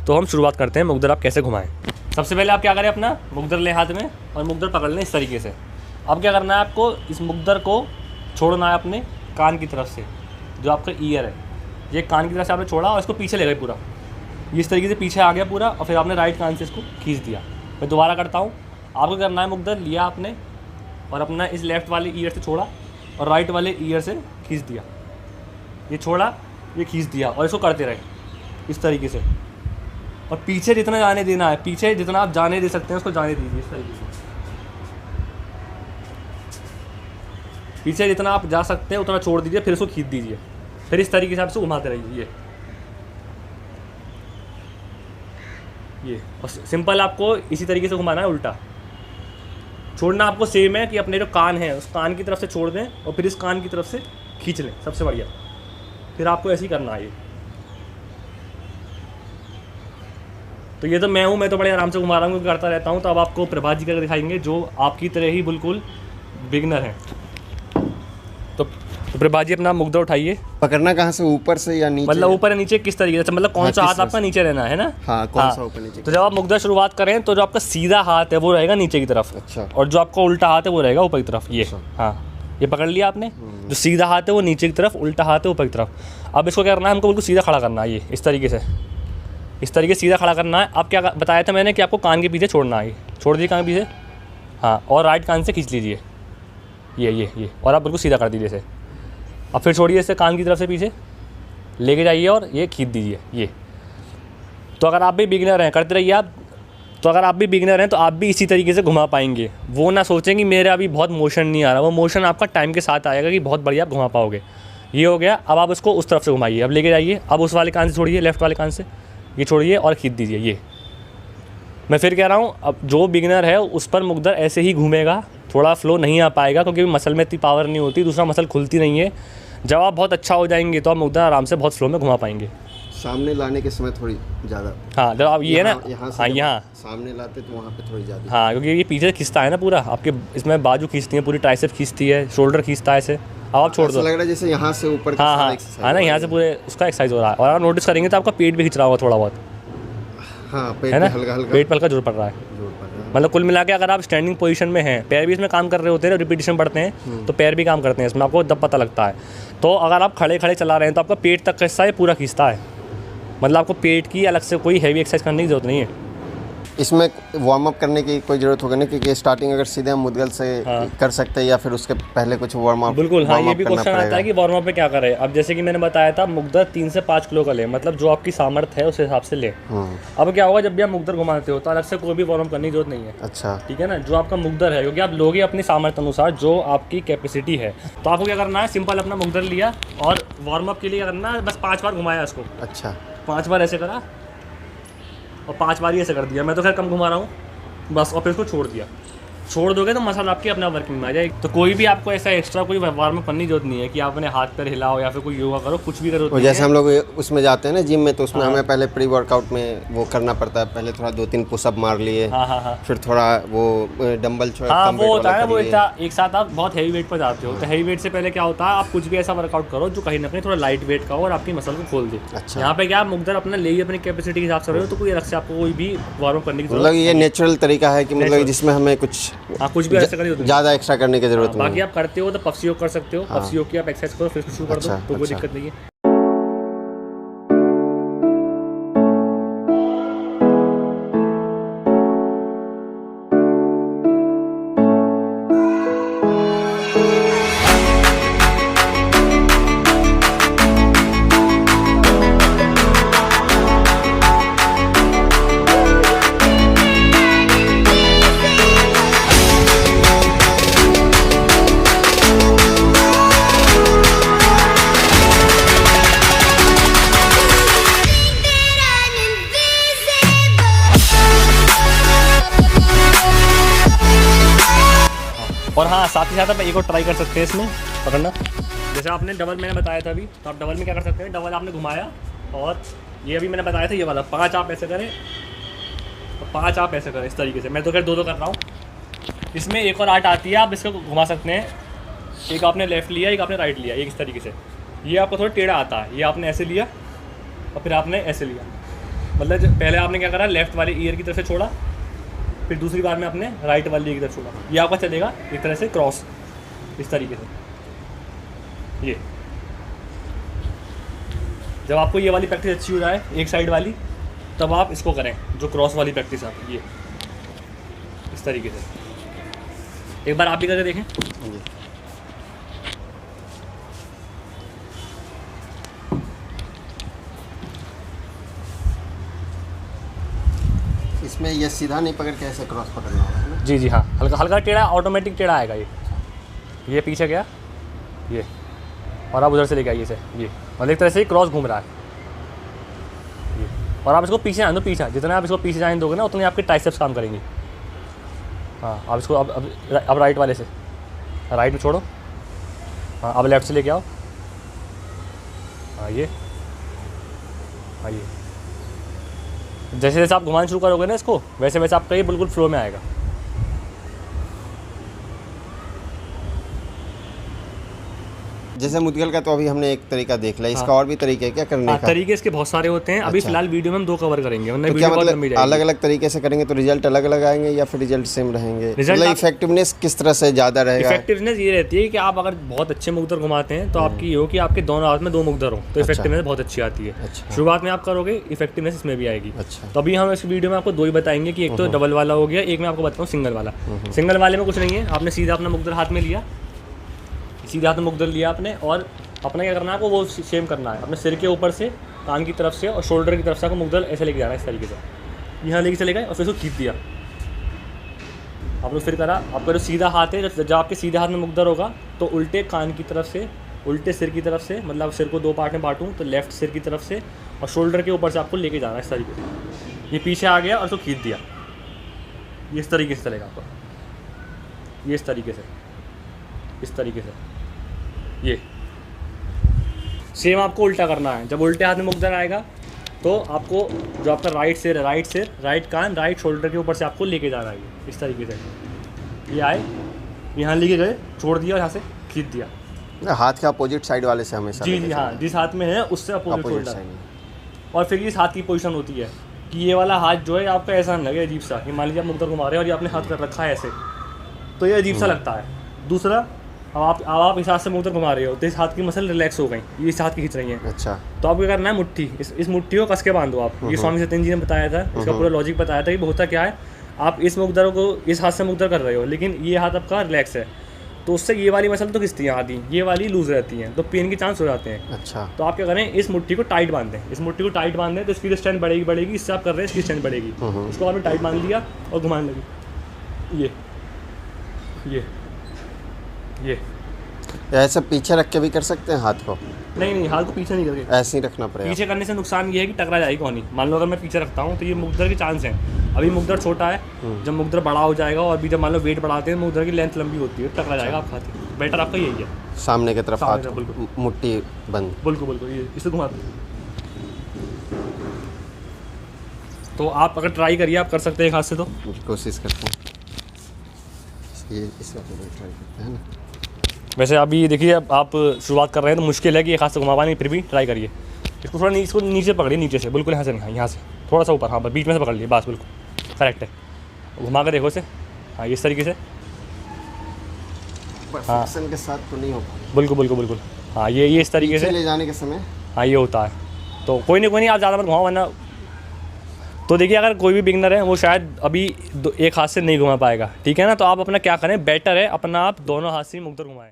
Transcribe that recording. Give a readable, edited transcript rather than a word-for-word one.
तो हम शुरुआत करते हैं मुकद्दर आप कैसे घुमाएं। सबसे पहले आप क्या करें, अपना मुकद्दर लें हाथ में और मुकद्दर पकड़ लें इस तरीके से। अब क्या करना है, आपको इस मुकद्दर को छोड़ना है अपने कान की तरफ से, जो आपका ईयर है ये कान की तरफ से आपने छोड़ा और इसको पीछे ले गए पूरा, ये इस तरीके से पीछे आ गया पूरा, और फिर आपने राइट कान से इसको खींच दिया। मैं दोबारा करता हूँ। आपको करना है, मुकद्दर लिया आपने और अपना इस लेफ़्ट वाले ईयर से छोड़ा और राइट वाले ईयर से खींच दिया, ये छोड़ा ये खींच दिया, और इसको करते रहे इस तरीके से। और पीछे जितना जाने देना है, पीछे जितना आप जाने दे सकते हैं उसको जाने दीजिए इस तरीके से। पीछे जितना आप जा सकते हैं उतना छोड़ दीजिए, फिर इसको खींच दीजिए, फिर इस तरीके से आप इसको घुमाते रहिए। ये और सिंपल आपको इसी तरीके से घुमाना है। उल्टा छोड़ना आपको सेम है कि अपने जो कान है उस कान की तरफ से छोड़ दें और फिर इस कान की तरफ से खींच लें, सबसे बढ़िया। फिर आपको ऐसे ही करना है ये। तो ये तो मैं तो बड़े आराम से घुमा रहा हूँ, करता रहता हूँ। तो अब आपको प्रभात जी करके दिखाएंगे जो आपकी तरह ही बिल्कुल बिगनर है। तो प्रभात जी अपना मुकद्दर उठाइए। पकड़ना कहाँ से, ऊपर से या नीचे? मतलब ऊपर या नीचे किस तरीके से, मतलब कौन सा हाथ आपका नीचे रहना है ना? हाँ, कौन सा ऊपर नीचे। तो जब आप मुकद्दर शुरुआत करें तो जो आपका सीधा हाथ है वो रहेगा नीचे की तरफ। अच्छा। और जो आपका उल्टा हाथ है वो रहेगा ऊपर की तरफ। ये हाँ, ये पकड़ लिया आपने। जो सीधा हाथ है वो नीचे की तरफ, उल्टा हाथ है ऊपर की तरफ। अब इसको क्या करना है, हमको बिल्कुल सीधा खड़ा करना है, ये इस तरीके से, इस तरीके से सीधा खड़ा करना है। अब क्या बताया था मैंने कि आपको कान के पीछे छोड़ना है, छोड़ दीजिए कान के पीछे। हाँ, और राइट कान से खींच लीजिए ये और आप बिल्कुल सीधा कर दीजिए इसे। अब फिर छोड़िए इसे कान की तरफ से पीछे लेके जाइए और ये खींच दीजिए ये। तो अगर आप भी बिगिनर हैं, करते रहिए आप। तो अगर आप भी बिगिनर हैं तो आप भी इसी तरीके से घुमा पाएंगे। वो ना सोचें कि मेरा अभी बहुत मोशन नहीं आ रहा, वो मोशन आपका टाइम के साथ आएगा कि बहुत बढ़िया आप घुमा पाओगे। ये हो गया। अब आप उसको उस तरफ से घुमाइए, अब लेके जाइए। अब उस वाले कान से छोड़िए, लेफ्ट वाले कान से ये छोड़िए और खींच दीजिए ये। मैं फिर कह रहा हूँ, अब जो बिगिनर है उस पर मुकद्दर ऐसे ही घूमेगा, थोड़ा फ्लो नहीं आ पाएगा क्योंकि मसल में इतनी पावर नहीं होती, दूसरा मसल खुलती नहीं है। जब आप बहुत अच्छा हो जाएंगे तो आप मुकद्दर आराम से बहुत फ्लो में घुमा पाएंगे। सामने लाने के समय थोड़ी ज़्यादा। हाँ, जब आप ये है ना, हाँ यहाँ सामने लाते तो वहाँ पे थोड़ी ज़्यादा। हाँ, क्योंकि ये पीछे खींचता है ना पूरा, आपके इसमें बाजू खींचती है पूरी, ट्राइसेप खींचती है, शोल्डर खींचता है इसे। अब आप छोड़ दो, लग रहा है जैसे यहाँ से ऊपर। हाँ ना, यहाँ से पूरे उसका एक्सरसाइज हो रहा है। और आप नोटिस करेंगे तो आपका पेट भी खींच रहा होगा थोड़ा बहुत। हाँ, पेट है ना, हल्का पेट पर हल्का जोर पड़ रहा है। मतलब कुल मिला के अगर आप स्टैंडिंग पोजीशन में हैं, पैर भी इसमें काम कर रहे होते हैं, रिपीटेशन बढ़ते हैं तो पैर भी काम करते हैं इसमें, आपको तब पता लगता है। तो अगर आप खड़े खड़े चला रहे हैं तो आपका पेट तक का हिस्सा है पूरा खींचता है। मतलब आपको पेट की अलग से कोई हैवी एक्सरसाइज करने की जरूरत नहीं है। इसमें वार्म अप करने की कोई ज़रूरत होगा नहीं, क्योंकि स्टार्टिंग अगर सीधे हम मुद्गल से कर सकते हैं या फिर उसके पहले कुछ वार्म अप? बिल्कुल हाँ, ये भी क्वेश्चन आता है कि वार्म अप में क्या करें। अब जैसे कि मैंने बताया था, मुकद्दर 3 से 5 किलो का ले, मतलब जो आपकी सामर्थ्य है उस हिसाब से ले। अब क्या होगा, जब भी आप मुकद्दर घुमाते हो तो अलग से कोई भी वार्म अप करने की जरूरत नहीं है। अच्छा, ठीक है ना। जो आपका मुकद्दर है, क्योंकि आप लोगे अपनी सामर्थ्य अनुसार जो आपकी कैपेसिटी है, तो आपको क्या करना है, सिंपल अपना मुकद्दर लिया और वार्म अप के लिए करना है, बस 5 बार घुमाया इसको। अच्छा, 5 बार ऐसे करा और 5 बार ही ऐसे कर दिया। मैं तो खैर कम घुमा रहा हूँ बस, और फिर इसको छोड़ दिया। छोड़ दोगे तो मसल आपकी अपना वर्किंग में आ जाएगी। तो कोई भी आपको ऐसा एक्स्ट्रा कोई वार्म अप करने की जरूरत नहीं है कि आप अपने हाथ पैर हिलाओ या फिर कोई योगा करो, कुछ भी करो। जैसे हम लोग उसमें जाते हैं ना जिम में, तो उसमें हमें पहले प्री वर्कआउट में वो करना पड़ता है, पहले थोड़ा 2-3 पुशअप मार लिए। फिर थोड़ा वो डंबल छोड़ा, वो होता है वो एक साथ आप बहुत हैवी वेट पर जाते हो। तो हैवी वेट से पहले क्या होता है, आप कुछ भी ऐसा वर्कआउट करो जो कहीं ना कहीं थोड़ा लाइट वेट का हो और आपकी मसल को खोल दे। अच्छा, यहाँ पे क्या मुकद्दर अपना ले ही अपनी कैपेसिटी के हिसाब से रहे हो, तो कोई अलग से आपको कोई भी वार्म अप करने की मतलब ये नेचुरल तरीका है कि मतलब जिसमें हमें कुछ ज़्यादा एक्स्ट्रा करने की जरूरत नहीं। बाकी आप करते हो तो पफ्स योग कर सकते हो, पफ्स योग की आप एक्सरसाइज करो, फिर शुरू कर दो, तो कोई दिक्कत नहीं है। और हाँ, साथ ही साथ आप एक और ट्राई कर सकते हैं इसमें पकड़ना। जैसे आपने डबल मैंने बताया था अभी, तो आप डबल में क्या कर सकते हैं, डबल आपने घुमाया और ये अभी मैंने बताया था ये वाला 5 आप ऐसे करें और 5 आप ऐसे करें इस तरीके से। मैं तो खैर 2 कर रहा हूँ। इसमें एक और आर्ट आती है, आप इसको घुमा सकते हैं। एक आपने लेफ़्ट लिया, एक आपने राइट लिया, एक इस तरीके से। ये आपको थोड़ा टेढ़ा आता है, ये आपने ऐसे लिया और फिर आपने ऐसे लिया, मतलब पहले आपने क्या करा, लेफ्ट वाले ईयर की तरफ से छोड़ा, फिर दूसरी बार में आपने राइट वाली ईयर की तरफ छोड़ा। ये आपका चलेगा एक तरह से क्रॉस, इस तरीके से। ये जब आपको ये वाली प्रैक्टिस अच्छी हो जाए एक साइड वाली, तब आप इसको करें जो क्रॉस वाली प्रैक्टिस है, ये इस तरीके से। एक बार आप भी करके देखें। इसमें ये सीधा नहीं पकड़ के ऐसे क्रॉस पकड़ना होगा, है ना? जी जी हाँ, हल्का हल्का टेढ़ा, ऑटोमेटिक टेढ़ा आएगा ये पीछे गया ये, और आप उधर से लेके आइए इसे, ये मतलब एक तरह से क्रॉस घूम रहा है ये। और आप इसको पीछे आने दो, पीछे जितना आप इसको पीछे जाने दोगे ना उतने आपके ट्राइसेप्स काम करेंगे। हाँ, आप इसको अब राइट वाले से, राइट में छोड़ो, हाँ अब लेफ्ट से लेके आओ, हाँ ये जैसे जैसे आप घुमाना शुरू करोगे ना इसको, वैसे वैसे आपका ये बिल्कुल फ्लो में आएगा। जैसे मुद्गल का तो अभी हमने एक तरीका देख लिया, इसका और भी तरीके हैं क्या करने का? तरीके इसके बहुत सारे होते हैं। अभी फिलहाल वीडियो में हम 2 कवर करेंगे, वरना तो क्या वीडियो मतलब अलग अलग तरीके से करेंगे तो रिजल्ट अलग अलग आएंगे या फिर रिजल्ट सेम रहेंगे? मतलब इफेक्टिवनेस किस तरह से ज़्यादा रहेगा? इफेक्टिवनेस ये रहती है कि आप अगर बहुत अच्छे मुकद्दर घुमाते हैं तो आपकी ये हो कि आपके दोनों हाथ में 2 मुकद्दर हो, तो इफेक्टिवनेस बहुत अच्छी आती है। शुरुआत में आप करोगे, इफेक्टिवनेस इसमें भी आएगी। तो अभी हम इस वीडियो में आपको 2 ही बताएंगे कि एक तो डबल वाला हो गया, एक मैं आपको बताता हूँ सिंगल वाला। सिंगल वाले में कुछ नहीं है, आपने सीधा अपना मुकद्दर हाथ में लिया, सीधा हाथ में मुकद्दर लिया आपने, और अपना क्या करना है आपको, वो सेम करना है अपने सिर के ऊपर से, कान की तरफ से और शोल्डर की तरफ से आपको मुकद्दर ऐसे लेके जाना है, इस तरीके से यहाँ लेके चले गए और फिर उसको खींच दिया आपने। फिर करा, आपका जो सीधा हाथ है, जब आपके सीधे हाथ में मुकद्दर होगा तो उल्टे कान की तरफ से, उल्टे सिर की तरफ से, मतलब सिर को 2 पार्ट में बांटूँ तो लेफ्ट सिर की तरफ से और शोल्डर के ऊपर से आपको लेके जाना है इस तरीके से। ये पीछे आ गया और उसको खींच दिया, ये इस तरीके से चलेगा आपका, ये इस तरीके से, इस तरीके से। ये सेम आपको उल्टा करना है। जब उल्टे हाथ में मुकद्दर आएगा तो आपको जो आपका राइट सिर, राइट कान, राइट शोल्डर के ऊपर से आपको लेके जाना है इस तरीके से। ये आए, यहाँ लेके गए, छोड़ दिया, यहाँ से खींच दिया। हाथ के अपोजिट साइड वाले से हमेशा? जी हाँ, जिस हाथ में है उससे अपोजिट शोल्डर। और फिर इस हाथ की पोजीशन होती है कि ये वाला हाथ जो है आपका ऐसा नहीं लगे अजीब सा, कि मान लीजिए आप मुकद्दर घुमा रहे हैं और ये आपने हाथ कर रखा है ऐसे, तो ये अजीब सा लगता है। दूसरा, अब आप इस हाथ से मुकद्दर घुमा रहे हो तो इस हाथ की मसल रिलैक्स हो गई, ये इस हाथ की खींच रही है। अच्छा, तो आपको क्या करना है, मुट्ठी, इस मुट्ठी को कस के बांधो आप। ये स्वामी सत्येंद्र जी ने बताया था, इसका पूरा लॉजिक बताया था कि होता क्या है, आप इस मुकद्दर को इस हाथ से मुकद्दर कर रहे हो लेकिन ये हाथ आपका रिलैक्स है, तो उससे ये वाली मसल तो खिंचती है आधी, ये वाली लूज रहती है, तो पेन के चांस हो जाते हैं। अच्छा, तो आप क्या करें, इस मुट्ठी को टाइट बांध दें, इस मुट्ठी को टाइट बांध दें तो इसकी स्ट्रेंथ बढ़ेगी, इससे आप कर रहे हैं इसकी स्ट्रेंथ बढ़ेगी। इसको आपने टाइट बांध लिया और घुमाने लगी, ये ऐसे पीछे रख के भी कर सकते हैं हाथ को? नहीं, हाथ को पीछे नहीं करके, ऐसे ही रखना पड़ेगा। पीछे करने से नुकसान ये है कि टकरा जाएगी कौनी। मान लो अगर मैं पीछे रखता हूँ तो ये मुकद्दर के चांस हैं। अभी मुकद्दर छोटा है, जब मुकद्दर बड़ा हो जाएगा और भी जब मान लो वेट बढ़ाते हैं, मुकद्दर की लेंथ लंबी होती है, टकरा जाएगा आप खाते। बेटर आपका यही है, सामने की तरफ हाथ, बिल्कुल मुट्ठी बंद, बिल्कुल ये इसे घुमा दो। तो आप अगर ट्राई करिए, आप कर सकते हैं एक हाथ से, तो कोशिश करते हैं ये इस वक्त ट्राई करते हैं ना। वैसे अभी देखिए, आप शुरुआत कर रहे हैं तो मुश्किल है कि एक हाथ से घुमा पाए, फिर भी ट्राई करिए। इसको थोड़ा इसको नीचे पकड़िए, नीचे से बिल्कुल, यहाँ से नहीं, यहाँ से थोड़ा सा ऊपर, हाँ बीच में से पकड़ लिए, बस बिल्कुल करेक्ट है। घुमा कर देखो इसे, हाँ इस तरीके से, परफेक्शन के साथ तो नहीं हो पाएगा। बिल्कुल, हाँ ये इस तरीके से ले जाने के समय, हाँ ये होता है। तो कोई नहीं, आप ज़्यादा मत घुमाओ, वरना तो देखिए अगर कोई भी बिगनर है वो शायद अभी एक हाथ से नहीं घुमा पाएगा, ठीक है ना। तो आप अपना क्या करें, बेटर है अपना आप दोनों हाथ से मुकद्दर घुमाएं।